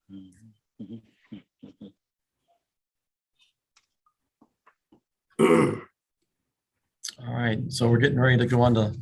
All right, so we're getting ready to go on to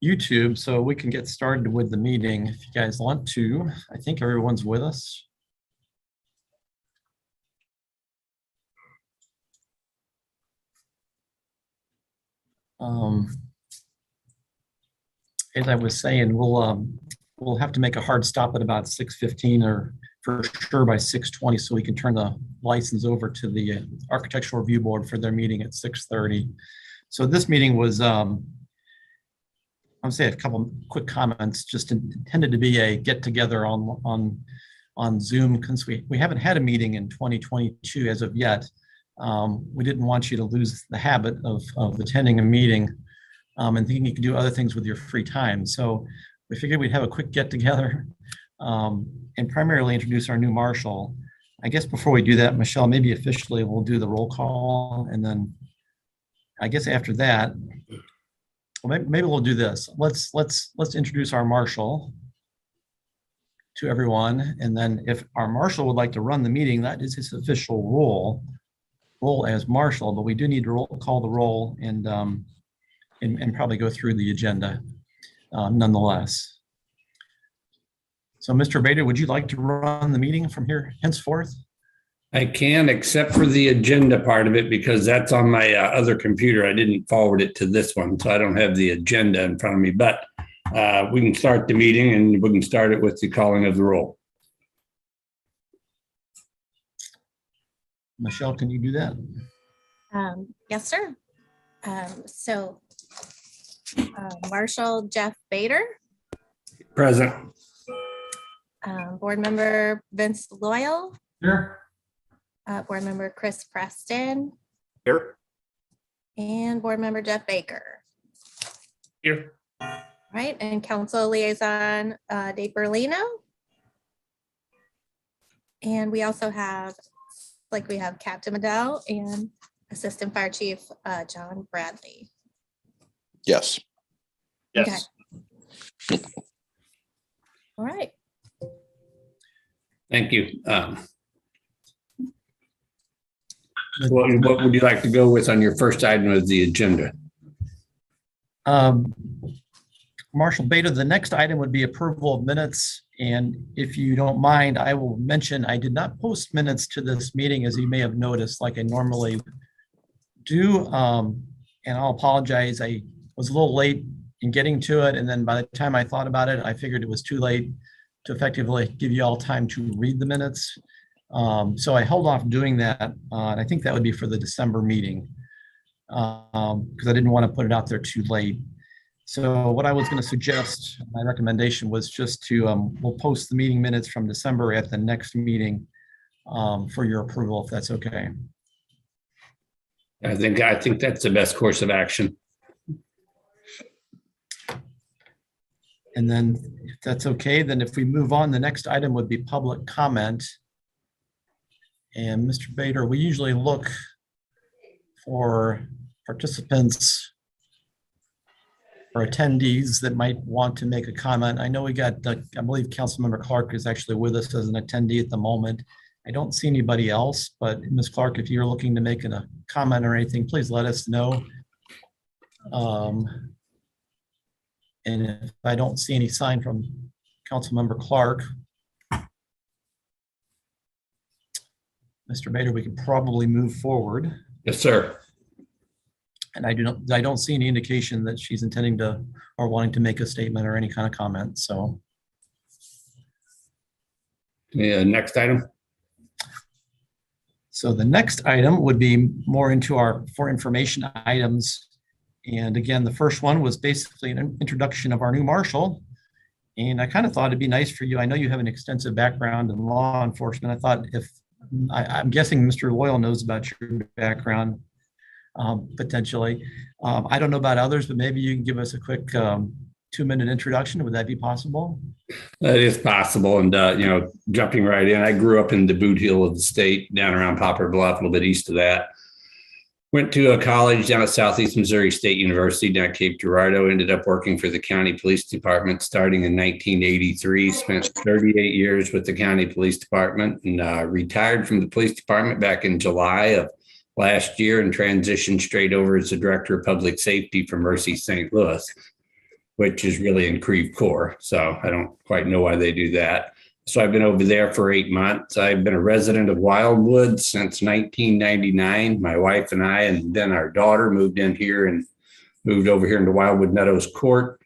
YouTube, so we can get started with the meeting if you guys want to. I think everyone's with us. As I was saying, we'll have to make a hard stop at about 6:15 or for sure by 6:20 so we can turn the license over to the Architectural Review Board for their meeting at 6:30. So this meeting was, I'll say a couple quick comments, just intended to be a get together on Zoom because we haven't had a meeting in 2022 as of yet. We didn't want you to lose the habit of attending a meeting and thinking you can do other things with your free time. So we figured we'd have a quick get together and primarily introduce our new marshal. I guess before we do that, Michelle, maybe officially we'll do the roll call, and then I guess after that, well, maybe we'll do this. Let's introduce our marshal to everyone, and then if our marshal would like to run the meeting, that is his official role as marshal. But we do need to call the roll and probably go through the agenda nonetheless. So, Mr. Bader, would you like to run the meeting from here henceforth? I can, except for the agenda part of it, because that's on my other computer. I didn't forward it to this one, so I don't have the agenda in front of me. But we can start the meeting, and we can start it with the calling of the roll. Michelle, can you do that? Yes, sir. Marshal Jeff Bader. Present. Board member Vince Loyal. Here. Board member Chris Preston. Here. And board member Jeff Baker. Here. Right, and council liaison Dave Berlino. And we also have, we have Captain Medell and Assistant Fire Chief John Bradley. Yes. Yes. Okay. All right. Thank you. What would you like to go with on your first item of the agenda? Marshal Bader, the next item would be approval of minutes. And if you don't mind, I will mention I did not post minutes to this meeting, as you may have noticed, like I normally do. And I'll apologize. I was a little late in getting to it. And then by the time I thought about it, I figured it was too late to effectively give you all time to read the minutes. So I held off doing that. And I think that would be for the December meeting because I didn't want to put it out there too late. So what I was going to suggest, my recommendation was just to, we'll post the meeting minutes from December at the next meeting for your approval, if that's okay. I think that's the best course of action. And then if that's okay, then if we move on, the next item would be public comment. And Mr. Bader, we usually look for participants or attendees that might want to make a comment. I know we got, I believe Councilmember Clark is actually with us as an attendee at the moment. I don't see anybody else, but Ms. Clark, if you're looking to make a comment or anything, please let us know. And if I don't see any sign from Councilmember Clark, Mr. Bader, we can probably move forward. Yes, sir. And I don't see any indication that she's intending to or wanting to make a statement or any kind of comment. So, Yeah, next item. So the next item would be more into our for information items. And again, the first one was basically an introduction of our new marshal. And I kind of thought it'd be nice for you. I know you have an extensive background in law enforcement. I thought if I'm guessing Mr. Loyal knows about your background potentially. I don't know about others, but maybe you can give us a quick 2-minute introduction. Would that be possible? That is possible. And, jumping right in, I grew up in the boot heel of the state, down around Poplar Bluff, a little bit east of that. Went to a college down at Southeast Missouri State University down at Cape Girardeau. Ended up working for the county police department starting in 1983. Spent 38 years with the county police department and retired from the police department back in July of last year and transitioned straight over as the director of public safety for Mercy St. Louis, which is really in Creve Coeur. So I don't quite know why they do that. So I've been over there for 8 months. I've been a resident of Wildwood since 1999. My wife and I, and then our daughter moved in here and moved over here into Wildwood Meadows Court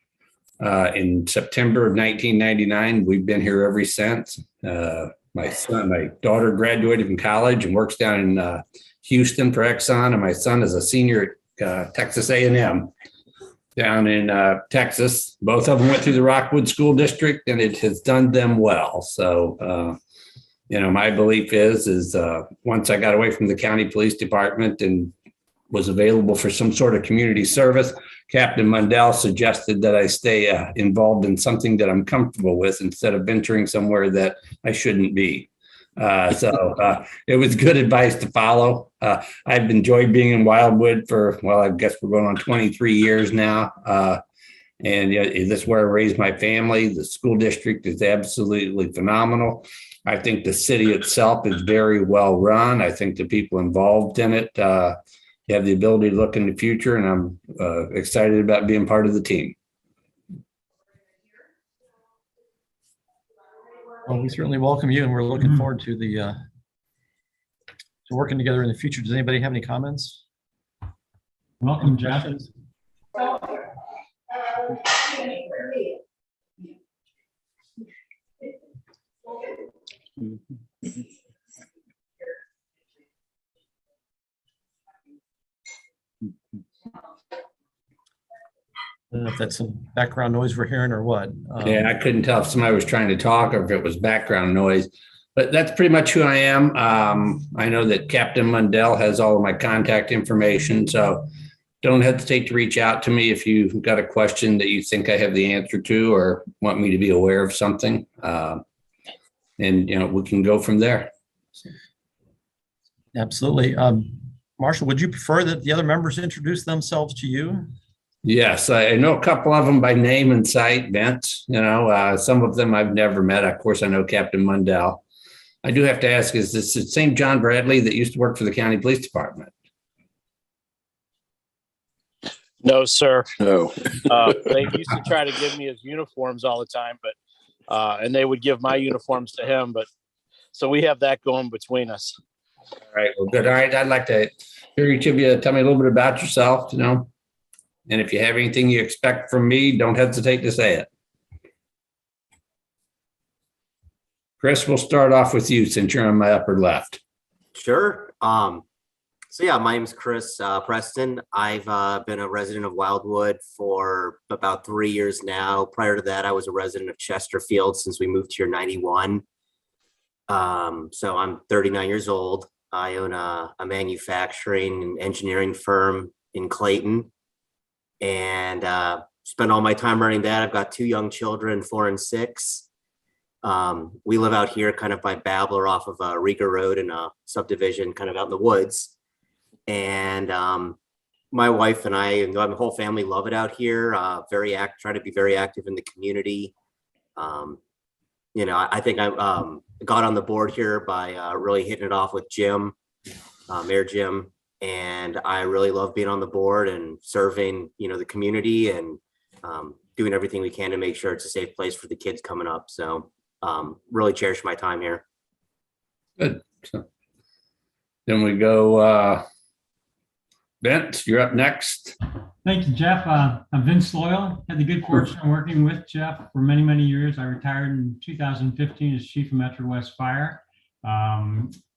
in September of 1999. We've been here ever since. My daughter graduated from college and works down in Houston for Exxon, and my son is a senior at Texas A&M. Down in Texas. Both of them went through the Rockwood School District, and it has done them well. So, my belief is once I got away from the county police department and was available for some sort of community service, Captain Mundell suggested that I stay involved in something that I'm comfortable with instead of venturing somewhere that I shouldn't be. So it was good advice to follow. I've enjoyed being in Wildwood for, well, I guess we're going on 23 years now. And this is where I raised my family. The school district is absolutely phenomenal. I think the city itself is very well run. I think the people involved in it have the ability to look in the future, and I'm excited about being part of the team. Well, we certainly welcome you, and we're looking forward to to working together in the future. Does anybody have any comments? Welcome, Jeff. I don't know if that's some background noise we're hearing or what. Yeah, I couldn't tell if somebody was trying to talk or if it was background noise, but that's pretty much who I am. I know that Captain Mundell has all of my contact information, so don't hesitate to reach out to me if you've got a question that you think I have the answer to or want me to be aware of something. And, we can go from there. Absolutely. Marshall, would you prefer that the other members introduce themselves to you? Yes, I know a couple of them by name and sight, Vince. Some of them I've never met. Of course, I know Captain Mundell. I do have to ask, is this the same John Bradley that used to work for the county police department? No, sir. No. They used to try to give me his uniforms all the time, but and they would give my uniforms to him. But so we have that going between us. All right. Well, good. All right. I'd like to hear each of you tell me a little bit about yourself, and if you have anything you expect from me, don't hesitate to say it. Chris, we'll start off with you since you're on my upper left. Sure. So yeah, my name is Chris Preston. I've been a resident of Wildwood for about 3 years now. Prior to that, I was a resident of Chesterfield since we moved here in 91. So I'm 39 years old. I own a manufacturing and engineering firm in Clayton, and spend all my time running that. I've got 2 young children, 4 and 6. We live out here kind of by Babbler off of Riga Road in a subdivision kind of out in the woods. And my wife and I and my whole family love it out here. Try to be very active in the community. I think I got on the board here by really hitting it off with Jim, Mayor Jim. And I really love being on the board and serving, the community and doing everything we can to make sure it's a safe place for the kids coming up. So really cherish my time here. Good. So then we go, Vince, you're up next. Thank you, Jeff. I'm Vince Loyal. Had the good fortune of working with Jeff for many, many years. I retired in 2015 as Chief of Metro West Fire.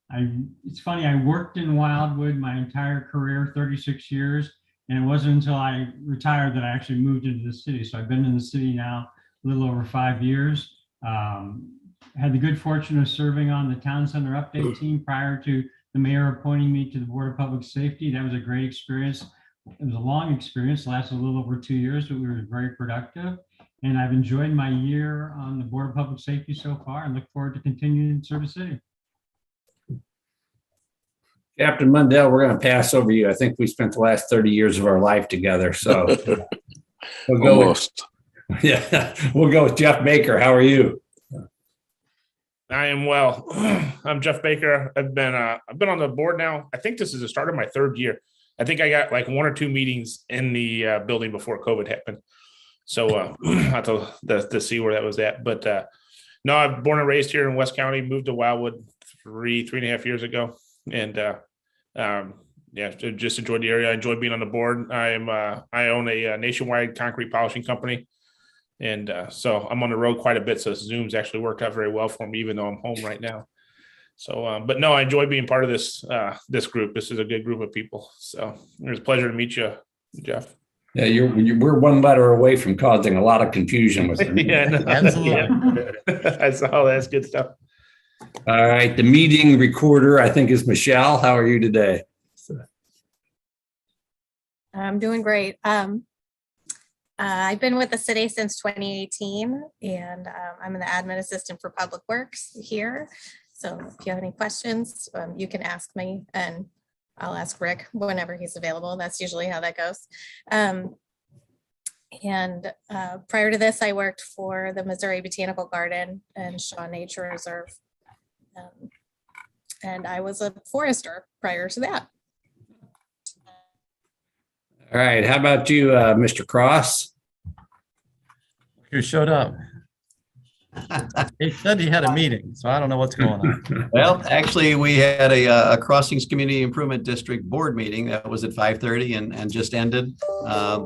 It's funny, I worked in Wildwood my entire career, 36 years, and it wasn't until I retired that I actually moved into the city. So I've been in the city now a little over 5 years. Had the good fortune of serving on the Town Center Update team prior to the mayor appointing me to the Board of Public Safety. That was a great experience. It was a long experience, lasted a little over 2 years, but we were very productive. And I've enjoyed my year on the Board of Public Safety so far and look forward to continuing to serve the city. Captain Mundell, we're going to pass over you. I think we spent the last 30 years of our life together. So we'll go Almost. we'll go with Jeff Baker. How are you? I am well. I'm Jeff Baker. I've been on the board now. I think this is the start of my third year. I think I got like 1 or 2 meetings in the building before COVID happened. So I have to see where that was at. But no, I'm born and raised here in West County, moved to Wildwood 3.5 years ago. And yeah, just enjoyed the area. I enjoy being on the board. I own a nationwide concrete polishing company. And so I'm on the road quite a bit. So Zoom's actually worked out very well for me, even though I'm home right now. So, but no, I enjoy being part of this group. This is a good group of people. So it was a pleasure to meet you, Jeff. Yeah, we're one letter away from causing a lot of confusion with them. Yeah, no, Absolutely. I saw that's good stuff. All right, the meeting recorder, I think, is Michelle. How are you today? I'm doing great. I've been with the city since 2018, and I'm an admin assistant for Public Works here. So if you have any questions, you can ask me, and I'll ask Rick whenever he's available. That's usually how that goes. And prior to this, I worked for the Missouri Botanical Garden and Shaw Nature Reserve. And I was a forester prior to that. All right, how about you, Mr. Cross? Who showed up? He said he had a meeting, so I don't know what's going on. Well, actually, we had a Crossings Community Improvement District Board meeting that was at 5:30 and just ended.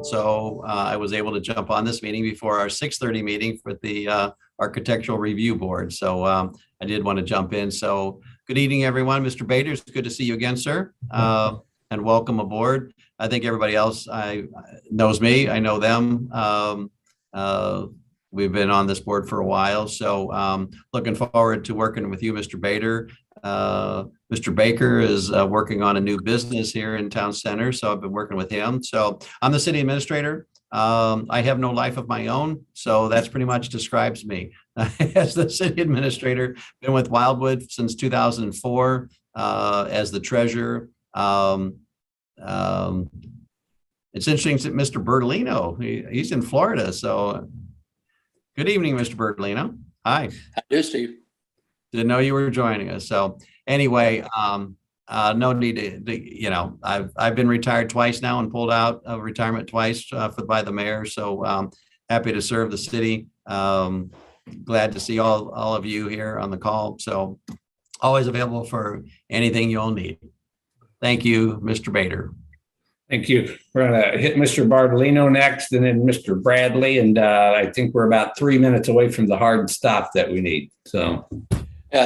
So I was able to jump on this meeting before our 6:30 meeting for the Architectural Review Board. So I did want to jump in. So good evening, everyone. Mr. Bader, it's good to see you again, sir. And welcome aboard. I think everybody else knows me. I know them. We've been on this board for a while, so looking forward to working with you, Mr. Bader. Mr. Baker is working on a new business here in Town Center, so I've been working with him. So I'm the city administrator. I have no life of my own, so that's pretty much describes me. As the city administrator, been with Wildwood since 2004 as the treasurer. It's interesting that Mr. Bertolino, he's in Florida, so good evening, Mr. Bertolino. Hi. Hi, Steve. Didn't know you were joining us. So anyway, no need to, I've been retired twice now and pulled out of retirement twice by the mayor. So happy to serve the city. Glad to see all of you here on the call. So always available for anything you'll need. Thank you, Mr. Bader. Thank you. We're going to hit Mr. Bartolino next and then Mr. Bradley. And I think we're about 3 minutes away from the hard stop that we need. So,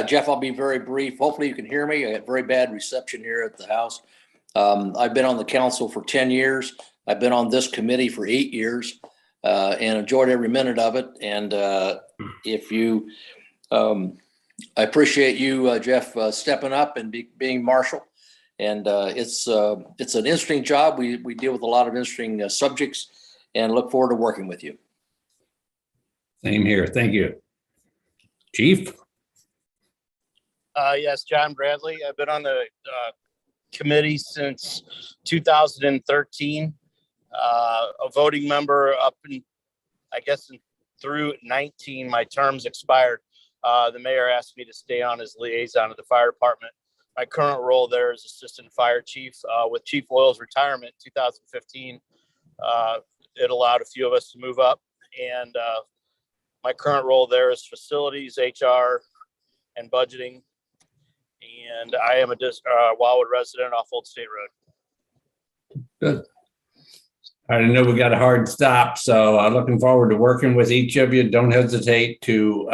Jeff, I'll be very brief. Hopefully you can hear me. I got very bad reception here at the house. I've been on the council for 10 years. I've been on this committee for 8 years and enjoyed every minute of it. And I appreciate you, Jeff, stepping up and being marshal. And it's an interesting job. We deal with a lot of interesting subjects and look forward to working with you. Same here. Thank you. Chief? Yes, John Bradley. I've been on the committee since 2013. A voting member up in, I guess, through 19, my terms expired. The mayor asked me to stay on as liaison of the fire department. My current role there is assistant fire chief. With Chief Oil's retirement in 2015, it allowed a few of us to move up. And my current role there is facilities, HR, and budgeting. And I am a Wildwood resident off Old State Road. Good. I know we got a hard stop, so I'm looking forward to working with each of you. Don't hesitate to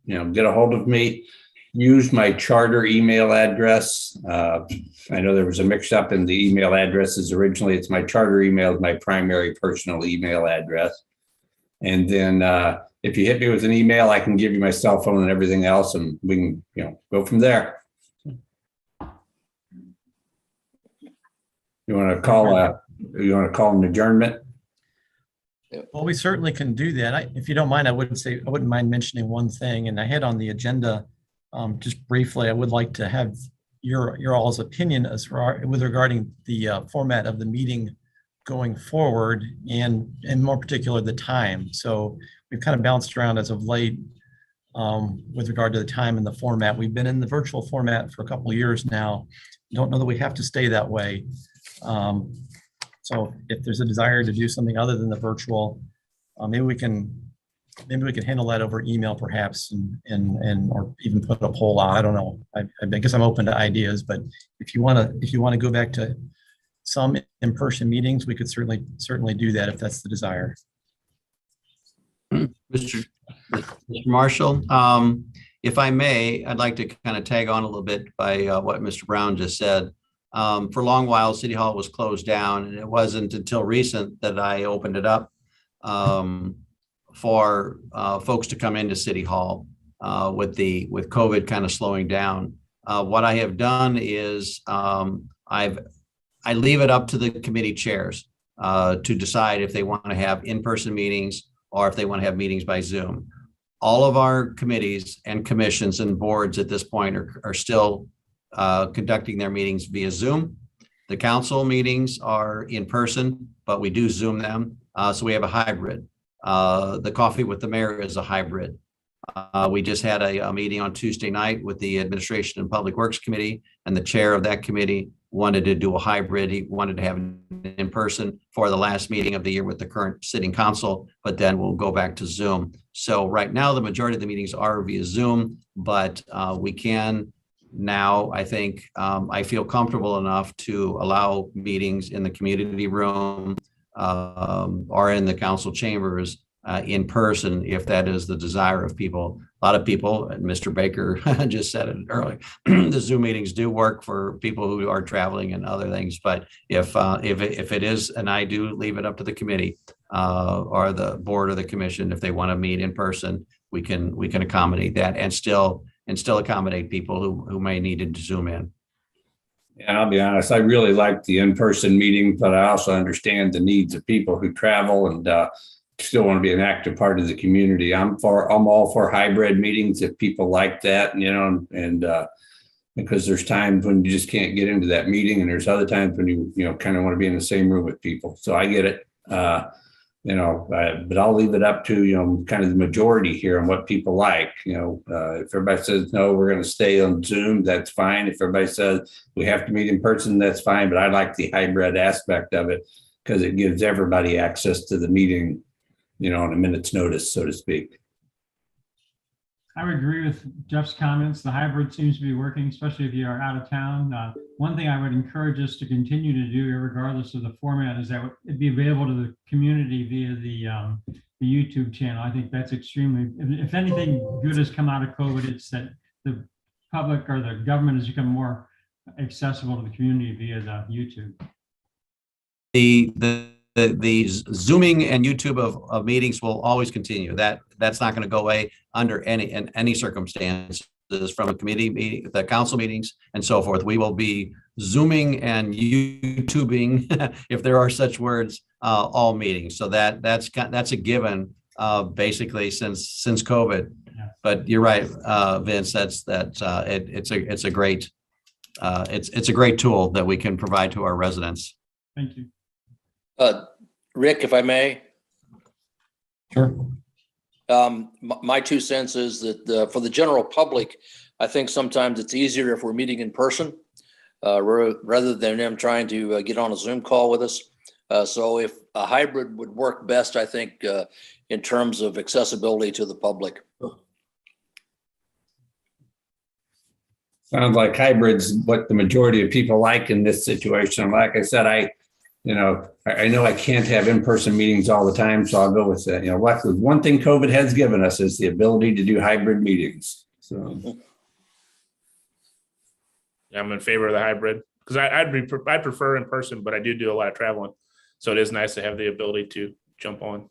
get a hold of me. Use my charter email address. I know there was a mix-up in the email addresses originally. It's my charter email, my primary personal email address. And then if you hit me with an email, I can give you my cell phone and everything else, and we can go from there. You want to call an adjournment? Well, we certainly can do that. If you don't mind, I wouldn't mind mentioning one thing. And I had on the agenda, just briefly, I would like to have your all's opinion as far with regarding the format of the meeting going forward, and more particular, the time. So we've kind of bounced around as of late with regard to the time and the format. We've been in the virtual format for a couple of years now. Don't know that we have to stay that way. So if there's a desire to do something other than the virtual, maybe we can handle that over email perhaps, and or even put a poll out. I don't know. I guess I'm open to ideas, but if you want to go back to some in-person meetings, we could certainly do that if that's the desire. Mr. Marshall, if I may, I'd like to kind of tag on a little bit by what Mr. Brown just said. For a long while, City Hall was closed down, and it wasn't until recent that I opened it up for folks to come into City Hall with COVID kind of slowing down. What I have done is I leave it up to the committee chairs to decide if they want to have in-person meetings or if they want to have meetings by Zoom. All of our committees and commissions and boards at this point are still conducting their meetings via Zoom. The council meetings are in person, but we do Zoom them. So we have a hybrid. The Coffee with the Mayor is a hybrid. We just had a meeting on Tuesday night with the Administration and Public Works Committee, and the chair of that committee wanted to do a hybrid. He wanted to have it in person for the last meeting of the year with the current sitting council, but then we'll go back to Zoom. So right now, the majority of the meetings are via Zoom, but we can now, I think, I feel comfortable enough to allow meetings in the community room or in the council chambers in person, if that is the desire of people. A lot of people, and Mr. Baker just said it earlier, the Zoom meetings do work for people who are traveling and other things. But if it is, and I do leave it up to the committee or the board or the commission, if they want to meet in person, we can accommodate that and still accommodate people who may need to Zoom in. And I'll be honest, I really like the in-person meetings, but I also understand the needs of people who travel and still want to be an active part of the community. I'm all for hybrid meetings if people like that, and because there's times when you just can't get into that meeting, and there's other times when you kind of want to be in the same room with people. So I get it, but I'll leave it up to kind of the majority here on what people like. If everybody says no, we're going to stay on Zoom, that's fine. If everybody says we have to meet in person, that's fine. But I like the hybrid aspect of it because it gives everybody access to the meeting, on a minute's notice, so to speak. I would agree with Jeff's comments. The hybrid seems to be working, especially if you are out of town. One thing I would encourage us to continue to do, regardless of the format, is that it'd be available to the community via the YouTube channel. I think that's extremely, if anything good has come out of COVID, it's that the public or the government has become more accessible to the community via the YouTube. The Zooming and YouTube of meetings will always continue. That's not going to go away under any circumstances from a committee meeting, the council meetings and so forth. We will be Zooming and YouTubing, if there are such words, all meetings. So that's a given basically since COVID. Yeah. But you're right, Vince. It's a great tool that we can provide to our residents. Thank you. Rick, if I may. Sure. My 2 cents is that for the general public, I think sometimes it's easier if we're meeting in person rather than them trying to get on a Zoom call with us. So if a hybrid would work best, I think, in terms of accessibility to the public. Sounds like hybrids, what the majority of people like in this situation. Like I said, I know I can't have in-person meetings all the time, so I'll go with that. One thing COVID has given us is the ability to do hybrid meetings. So, yeah, I'm in favor of the hybrid because I prefer in person, but I do a lot of traveling, so it is nice to have the ability to jump on.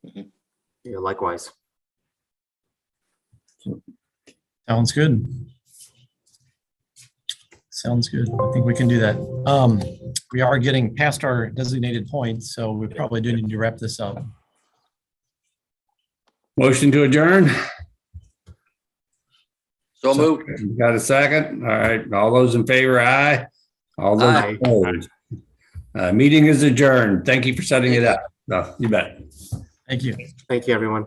Yeah, likewise. Sounds good. Sounds good. I think we can do that. We are getting past our designated points, so we probably do need to wrap this up. Motion to adjourn. So moved. Got a second? All right. All those in favor, aye. All those Aye. opposed. Meeting is adjourned. Thank you for setting it up. No, you bet. Thank you. Thank you, everyone.